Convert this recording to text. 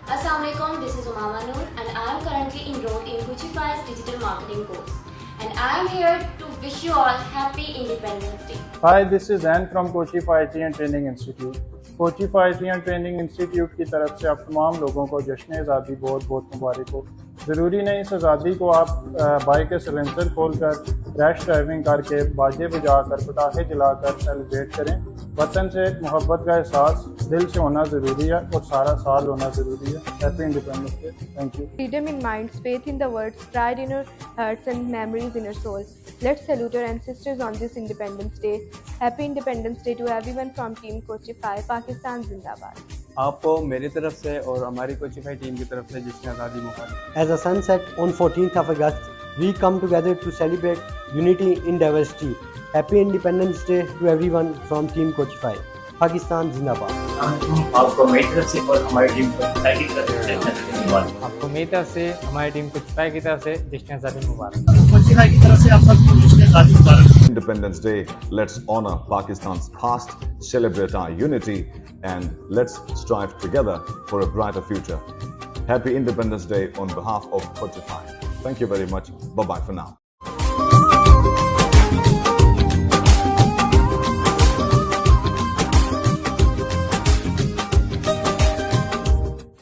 Assalamualaikum, this is Umama Noor and I am currently enrolled in Coachifie's digital marketing course. And I am here to wish you all happy Independence Day. Hi, this is Ann from Coachifie and Training Institute. Coachifie and Training Institute की तरफ से आप तमाम लोगों को जश्न आज़ादी बहुत बहुत मुबारक हो। ज़रूरी नहीं इस आज़ादी को आप बाइक के सिलेंसर खोलकर रैश ड्राइविंग करके बाजे बजाकर पटाखे जलाकर सेलिब्रेट करें। वतन से मोहब्बत का एहसास दिल से होना ज़रूरी है और सारा साल होना ज़रूरी है। Happy independence day. Thank you. Freedom in minds, faith in the words, pride in your hearts and memories in your soul. Let's salute our ancestors on this Independence Day. Happy Independence Day to everyone from Team Coachifie, Pakistan Zindabad. आपको मेरी तरफ से और हमारी Coachify team की तरफ से जिसने आज़ादी मुबारक। As the sun set on 14th of August, we come together to celebrate unity in diversity. Happy Independence Day to everyone from Team Coachify. Pakistan Zindabad. आपको मेरी तरफ से और हमारी टीम को की तरफ से आपको मेरी तरफ से हमारी टीम कोचिफाई की तरफ से जिसने आज़ादी मुबारक। कोचिफाई की तरफ से आप सबको जिसने आज़ादी मुबारक। Independence Day, let's honor Pakistan's past, celebrate our unity, and let's strive together for a brighter future. Happy Independence Day on behalf of Coachify. Thank you very much. Bye-bye for now.